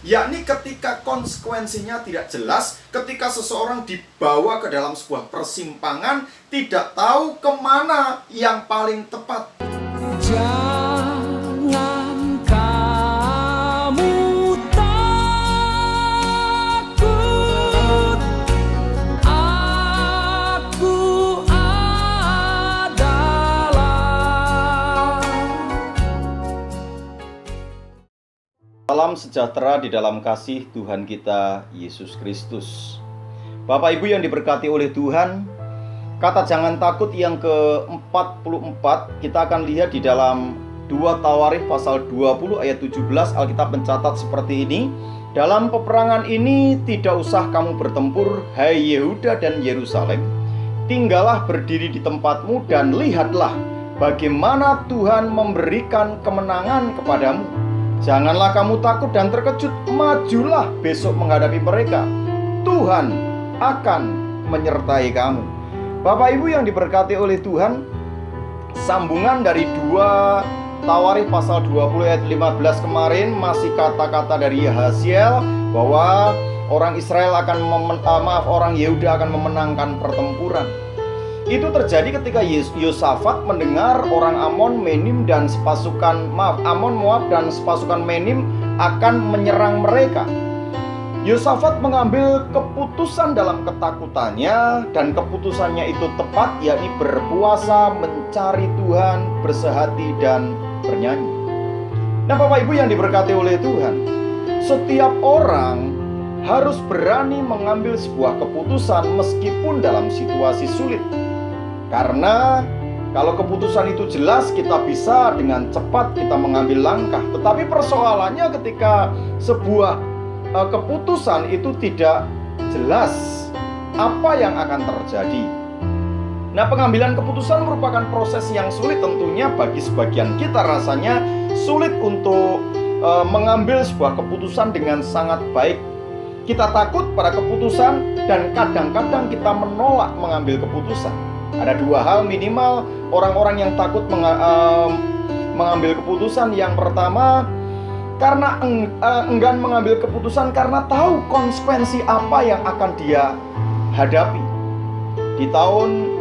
yakni ketika konsekuensinya tidak jelas, ketika seseorang dibawa ke dalam sebuah persimpangan, tidak tahu kemana yang paling tepat. Jangan kamu takut, aku adalah. Salam sejahtera di dalam kasih Tuhan kita Yesus Kristus. Bapak Ibu yang diberkati oleh Tuhan, kata jangan takut yang ke-44 kita akan lihat di dalam 2 Tawarikh pasal 20 ayat 17. Alkitab mencatat seperti ini: dalam peperangan ini tidak usah kamu bertempur, hai Yehuda dan Yerusalem. Tinggallah berdiri di tempatmu dan lihatlah bagaimana Tuhan memberikan kemenangan kepadamu. Janganlah kamu takut dan terkejut, majulah besok menghadapi mereka. Tuhan akan menyertai kamu. Bapak Ibu yang diberkati oleh Tuhan, sambungan dari 2 Tawarikh pasal 20 ayat 15 kemarin masih kata-kata dari Yahaziel bahwa orang Yehuda akan memenangkan pertempuran. Itu terjadi ketika Yosafat mendengar orang Amon, Moab dan sepasukan Menim akan menyerang mereka. Yosafat mengambil keputusan dalam ketakutannya, dan keputusannya itu tepat, yakni berpuasa, mencari Tuhan, bersehati dan bernyanyi. Nah, Bapak Ibu yang diberkati oleh Tuhan, setiap orang harus berani mengambil sebuah keputusan meskipun dalam situasi sulit. Karena kalau keputusan itu jelas, kita bisa dengan cepat kita mengambil langkah. Tetapi persoalannya ketika sebuah keputusan itu tidak jelas apa yang akan terjadi. Nah, pengambilan keputusan merupakan proses yang sulit tentunya. Bagi sebagian kita rasanya sulit untuk mengambil sebuah keputusan dengan sangat baik. Kita takut pada keputusan dan kadang-kadang kita menolak mengambil keputusan. Ada 2 hal minimal orang-orang yang takut mengambil keputusan. Yang pertama, karena enggan mengambil keputusan karena tahu konsekuensi apa yang akan dia hadapi. Di tahun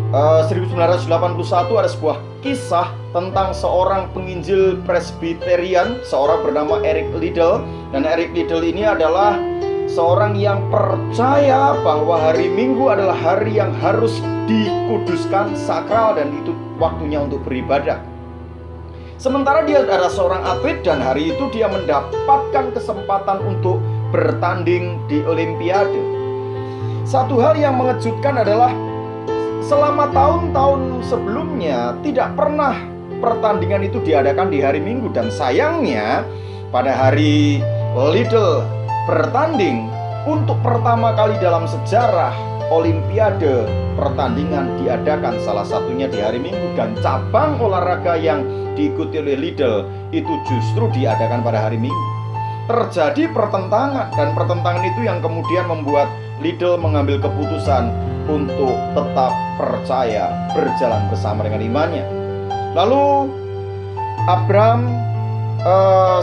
1981 ada sebuah kisah tentang seorang penginjil Presbyterian, seorang bernama Eric Liddell. Dan Eric Liddell ini adalah seorang yang percaya bahwa hari Minggu adalah hari yang harus dikuduskan, sakral, dan itu waktunya untuk beribadah. Sementara dia adalah seorang atlet dan hari itu dia mendapatkan kesempatan untuk bertanding di Olimpiade. Satu hal yang mengejutkan adalah selama tahun-tahun sebelumnya tidak pernah pertandingan itu diadakan di hari Minggu. Dan sayangnya pada hari Liddell bertanding, untuk pertama kali dalam sejarah Olimpiade pertandingan diadakan salah satunya di hari Minggu. Dan cabang olahraga yang diikuti oleh Liddell itu justru diadakan pada hari Minggu. Terjadi pertentangan, dan pertentangan itu yang kemudian membuat Liddell mengambil keputusan untuk tetap percaya, berjalan bersama dengan imannya. Lalu Abram,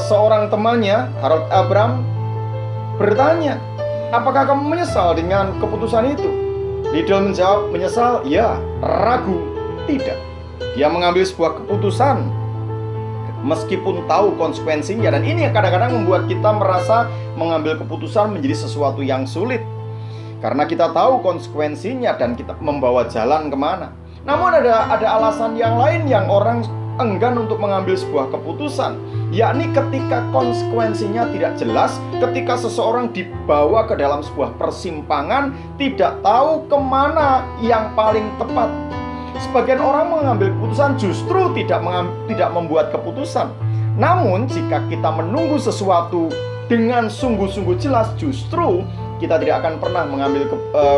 seorang temannya, Harold Abram, bertanya, apakah kamu menyesal dengan keputusan itu? Liddell menjawab, menyesal? Ya. Ragu? Tidak. Dia mengambil sebuah keputusan meskipun tahu konsekuensinya. Dan ini yang kadang-kadang membuat kita merasa mengambil keputusan menjadi sesuatu yang sulit, karena kita tahu konsekuensinya dan kita membawa jalan kemana. Namun ada alasan yang lain yang orang enggan untuk mengambil sebuah keputusan, yakni ketika konsekuensinya tidak jelas, ketika seseorang dibawa ke dalam sebuah persimpangan, tidak tahu kemana yang paling tepat. Sebagian orang mengambil keputusan justru tidak membuat keputusan. Namun jika kita menunggu sesuatu dengan sungguh-sungguh jelas, justru kita tidak akan pernah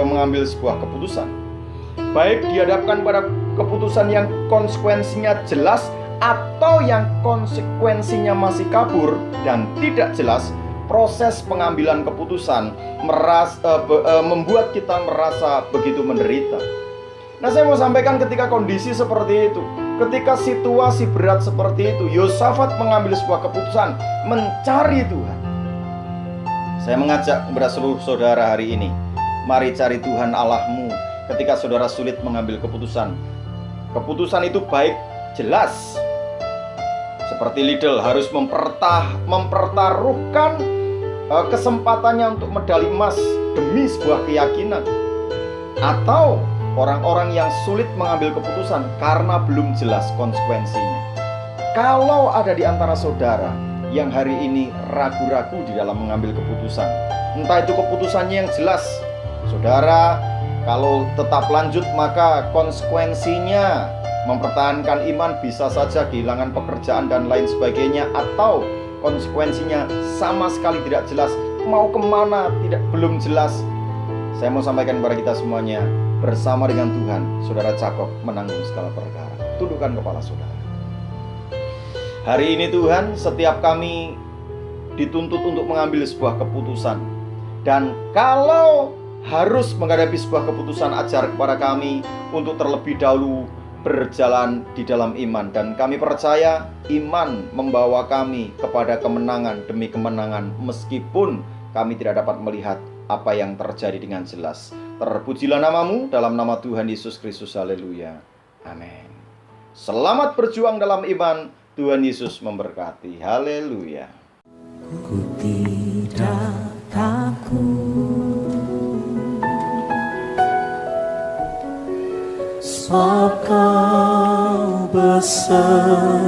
mengambil sebuah keputusan. Baik dihadapkan pada keputusan yang konsekuensinya jelas atau yang konsekuensinya masih kabur dan tidak jelas, proses pengambilan keputusan membuat kita merasa begitu menderita. Nah, saya mau sampaikan ketika kondisi seperti itu, ketika situasi berat seperti itu, Yosafat mengambil sebuah keputusan mencari Tuhan. Saya mengajak kepada seluruh saudara hari ini, mari cari Tuhan Allahmu ketika saudara sulit mengambil keputusan. Keputusan itu baik, jelas. Seperti Lidl harus mempertaruhkan kesempatannya untuk medali emas demi sebuah keyakinan. Atau orang-orang yang sulit mengambil keputusan karena belum jelas konsekuensinya. Kalau ada di antara saudara yang hari ini ragu-ragu di dalam mengambil keputusan, entah itu keputusannya yang jelas, saudara, kalau tetap lanjut maka konsekuensinya mempertahankan iman bisa saja kehilangan pekerjaan dan lain sebagainya, atau konsekuensinya sama sekali tidak jelas, mau kemana belum jelas. Saya mau sampaikan kepada kita semuanya, bersama dengan Tuhan, saudara Jakob menanggung segala perkara. Tundukkan kepala saudara. Hari ini Tuhan, setiap kami dituntut untuk mengambil sebuah keputusan. Dan kalau harus menghadapi sebuah keputusan, ajar kepada kami untuk terlebih dahulu berjalan di dalam iman. Dan kami percaya iman membawa kami kepada kemenangan demi kemenangan, meskipun kami tidak dapat melihat apa yang terjadi dengan jelas. Terpujilah namamu, dalam nama Tuhan Yesus Kristus. Haleluya. Amin. Selamat berjuang dalam iman. Tuhan Yesus memberkati. Haleluya. Ku tidak takut, sebab Kau besertaku.